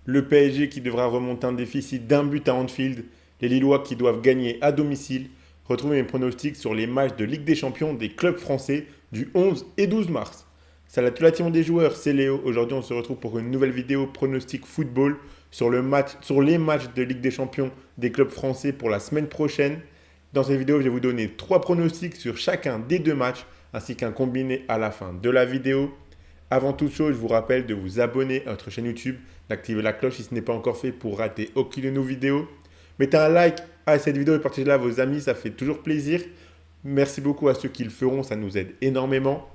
Le PSG qui devra remonter un déficit d'un but à Anfield. Les Lillois qui doivent gagner à domicile. Retrouvez mes pronostics sur les matchs de Ligue des Champions des clubs français du 11 et 12 mars. Salut à toute la team des joueurs, c'est Léo. Aujourd'hui, on se retrouve pour une nouvelle vidéo pronostic football sur les matchs de Ligue des Champions des clubs français pour la semaine prochaine. Dans cette vidéo, je vais vous donner 3 pronostics sur chacun des deux matchs ainsi qu'un combiné à la fin de la vidéo. Avant toute chose, je vous rappelle de vous abonner à notre chaîne YouTube, d'activer la cloche si ce n'est pas encore fait pour rater aucune de nos vidéos. Mettez un like à cette vidéo et partagez-la à vos amis, ça fait toujours plaisir. Merci beaucoup à ceux qui le feront, ça nous aide énormément.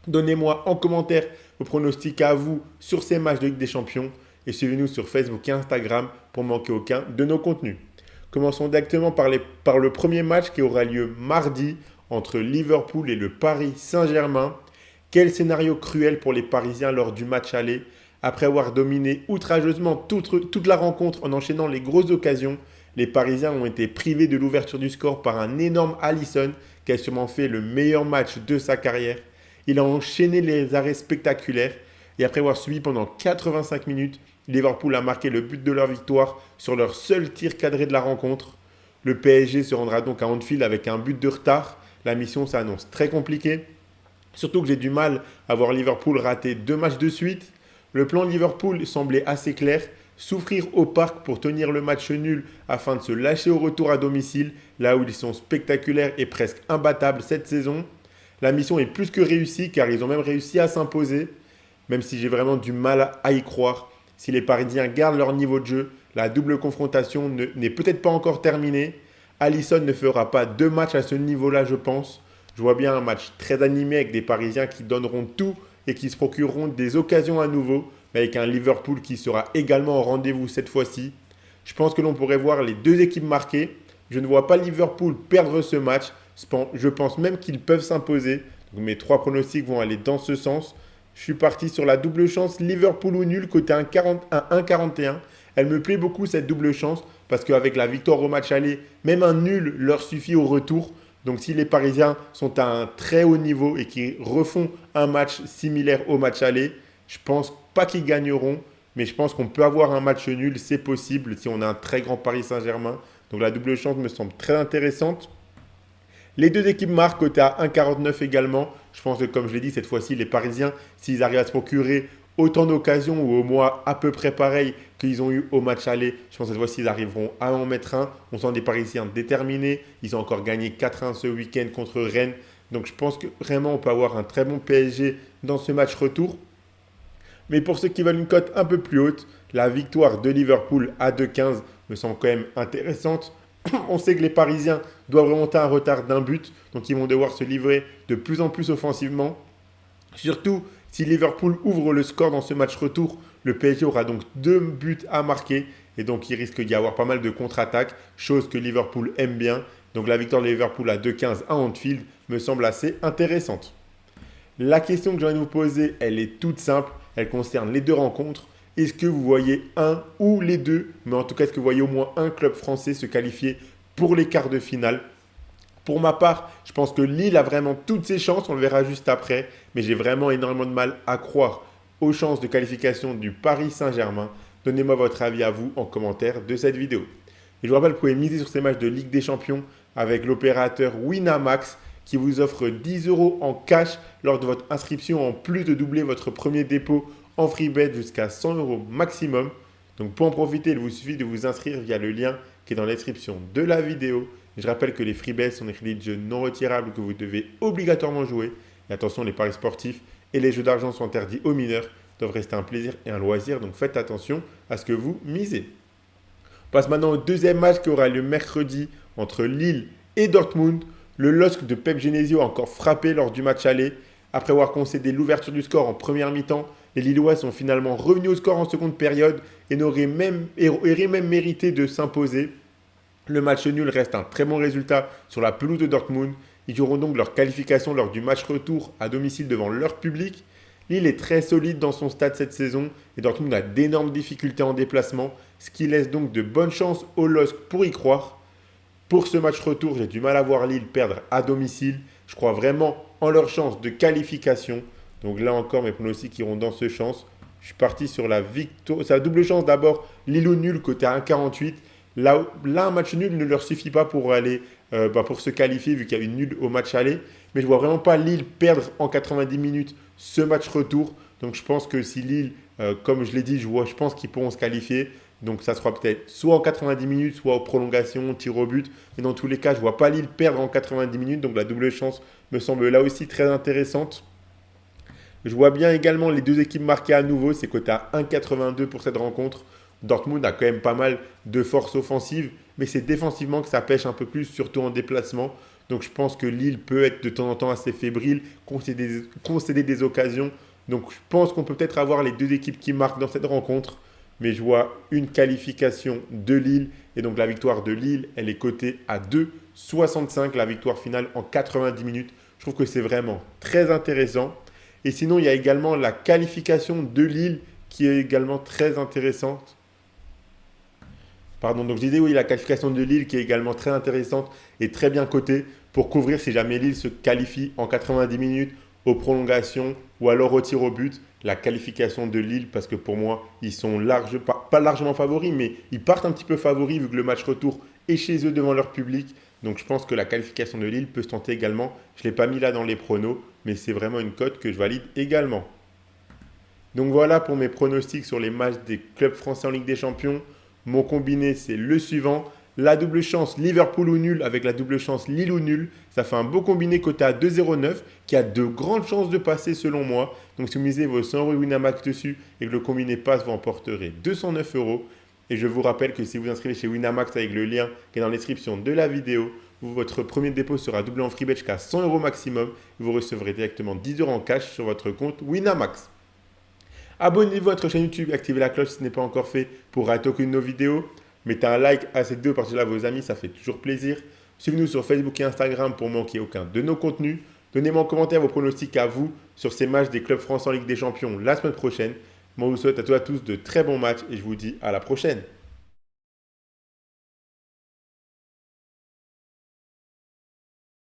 Donnez-moi en commentaire vos pronostics à vous sur ces matchs de Ligue des Champions et suivez-nous sur Facebook et Instagram pour ne manquer aucun de nos contenus. Commençons directement par le premier match qui aura lieu mardi entre Liverpool et le Paris Saint-Germain. Quel scénario cruel pour les Parisiens lors du match aller. Après avoir dominé outrageusement toute la rencontre en enchaînant les grosses occasions, les Parisiens ont été privés de l'ouverture du score par un énorme Alisson qui a sûrement fait le meilleur match de sa carrière. Il a enchaîné les arrêts spectaculaires et après avoir subi pendant 85 minutes, Liverpool a marqué le but de leur victoire sur leur seul tir cadré de la rencontre. Le PSG se rendra donc à Anfield avec un but de retard. La mission s'annonce très compliquée. Surtout que j'ai du mal à voir Liverpool rater 2 matchs de suite. Le plan de Liverpool semblait assez clair. Souffrir au parc pour tenir le match nul afin de se lâcher au retour à domicile, là où ils sont spectaculaires et presque imbattables cette saison. La mission est plus que réussie car ils ont même réussi à s'imposer, même si j'ai vraiment du mal à y croire. Si les Parisiens gardent leur niveau de jeu, la double confrontation n'est peut-être pas encore terminée. Alisson ne fera pas 2 matchs à ce niveau-là, je pense. Je vois bien un match très animé avec des Parisiens qui donneront tout et qui se procureront des occasions à nouveau, mais avec un Liverpool qui sera également au rendez-vous cette fois-ci. Je pense que l'on pourrait voir les deux équipes marquer. Je ne vois pas Liverpool perdre ce match. Je pense même qu'ils peuvent s'imposer. Donc mes 3 pronostics vont aller dans ce sens. Je suis parti sur la double chance Liverpool ou nul côté 1,41. Elle me plaît beaucoup cette double chance parce qu'avec la victoire au match aller, même un nul leur suffit au retour. Donc si les Parisiens sont à un très haut niveau et qu'ils refont un match similaire au match aller, je pense pas qu'ils gagneront, mais je pense qu'on peut avoir un match nul, c'est possible si on a un très grand Paris Saint-Germain. Donc la double chance me semble très intéressante. Les deux équipes marquent côté à 1,49 également. Je pense que comme je l'ai dit, cette fois-ci, les Parisiens, s'ils arrivent à se procurer autant d'occasions ou au moins à peu près pareil qu'ils ont eu au match aller, je pense que cette fois-ci, ils arriveront à en mettre un. On sent des Parisiens déterminés. Ils ont encore gagné 4-1 ce week-end contre Rennes. Donc je pense que vraiment, on peut avoir un très bon PSG dans ce match retour. Mais pour ceux qui veulent une cote un peu plus haute, la victoire de Liverpool à 2,15 me semble quand même intéressante. On sait que les Parisiens doivent remonter un retard d'un but, donc ils vont devoir se livrer de plus en plus offensivement. Surtout si Liverpool ouvre le score dans ce match retour, le PSG aura donc 2 buts à marquer et donc il risque d'y avoir pas mal de contre-attaques, chose que Liverpool aime bien. Donc la victoire de Liverpool à 2,15 à Anfield me semble assez intéressante. La question que j'ai envie de vous poser, elle est toute simple, elle concerne les deux rencontres. Est-ce que vous voyez un ou les deux, mais en tout cas, est-ce que vous voyez au moins un club français se qualifier pour les quarts de finale? Pour ma part, je pense que Lille a vraiment toutes ses chances, on le verra juste après, mais j'ai vraiment énormément de mal à croire aux chances de qualification du Paris Saint-Germain. Donnez-moi votre avis à vous en commentaire de cette vidéo. Et je vous rappelle que vous pouvez miser sur ces matchs de Ligue des Champions avec l'opérateur Winamax qui vous offre 10 euros en cash lors de votre inscription en plus de doubler votre premier dépôt en free bet jusqu'à 100 euros maximum. Donc pour en profiter, il vous suffit de vous inscrire via le lien qui est dans la description de la vidéo. Je rappelle que les free bets sont des crédits de jeu non retirables que vous devez obligatoirement jouer. Et attention, les paris sportifs et les jeux d'argent sont interdits aux mineurs. Ils doivent rester un plaisir et un loisir, donc faites attention à ce que vous misez. On passe maintenant au deuxième match qui aura lieu mercredi entre Lille et Dortmund. Le LOSC de Pep Genesio a encore frappé lors du match aller. Après avoir concédé l'ouverture du score en première mi-temps, les Lillois sont finalement revenus au score en seconde période et auraient même mérité de s'imposer. Le match nul reste un très bon résultat sur la pelouse de Dortmund. Ils joueront donc leur qualification lors du match retour à domicile devant leur public. Lille est très solide dans son stade cette saison et Dortmund a d'énormes difficultés en déplacement, ce qui laisse donc de bonnes chances au LOSC pour y croire. Pour ce match retour, j'ai du mal à voir Lille perdre à domicile. Je crois vraiment en leur chance de qualification. Donc là encore, mes pronostics iront dans ce sens. Je suis parti sur la victoire. C'est la double chance d'abord. Lille au nul, côté 1,48. Là, un match nul ne leur suffit pas pour aller, pour se qualifier, vu qu'il y a eu nul au match aller. Mais je ne vois vraiment pas Lille perdre en 90 minutes ce match retour. Donc je pense que si Lille, comme je l'ai dit, je pense qu'ils pourront se qualifier. Donc ça sera peut-être soit en 90 minutes, soit aux prolongations, tir au but. Mais dans tous les cas, je ne vois pas Lille perdre en 90 minutes. Donc la double chance me semble là aussi très intéressante. Je vois bien également les deux équipes marquées à nouveau. C'est coté à 1,82 pour cette rencontre. Dortmund a quand même pas mal de force offensive, mais c'est défensivement que ça pêche un peu plus, surtout en déplacement. Donc je pense que Lille peut être de temps en temps assez fébrile, concéder des occasions. Donc je pense qu'on peut peut-être avoir les deux équipes qui marquent dans cette rencontre. Mais je vois une qualification de Lille. Et donc la victoire de Lille, elle est cotée à 2,65, la victoire finale en 90 minutes. Je trouve que c'est vraiment très intéressant. Et sinon, il y a également la qualification de Lille qui est également très intéressante. Pardon, donc je disais oui, la qualification de Lille qui est également très intéressante et très bien cotée pour couvrir si jamais Lille se qualifie en 90 minutes aux prolongations ou alors au tir au but. La qualification de Lille, parce que pour moi, ils sont pas largement favoris, mais ils partent un petit peu favoris vu que le match retour est chez eux devant leur public. Donc je pense que la qualification de Lille peut se tenter également. Je ne l'ai pas mis là dans les pronos, mais c'est vraiment une cote que je valide également. Donc voilà pour mes pronostics sur les matchs des clubs français en Ligue des Champions. Mon combiné, c'est le suivant. La double chance Liverpool ou nul avec la double chance Lille ou nul. Ça fait un beau combiné coté à 2,09 qui a de grandes chances de passer selon moi. Donc si vous misez vos 100 € Winamax dessus et que le combiné passe, vous emporterez 209 €. Et je vous rappelle que si vous inscrivez chez Winamax avec le lien qui est dans la description de la vidéo, votre premier dépôt sera doublé en free bet jusqu'à 100 € maximum. Vous recevrez directement 10 € en cash sur votre compte Winamax. Abonnez-vous à notre chaîne YouTube, activez la cloche si ce n'est pas encore fait pour rater aucune de nos vidéos. Mettez un like à cette vidéo, partagez-la à vos amis, ça fait toujours plaisir. Suivez-nous sur Facebook et Instagram pour manquer aucun de nos contenus. Donnez-moi en commentaire vos pronostics à vous sur ces matchs des clubs français en Ligue des Champions la semaine prochaine. Moi, je vous souhaite à tous de très bons matchs et je vous dis à la prochaine.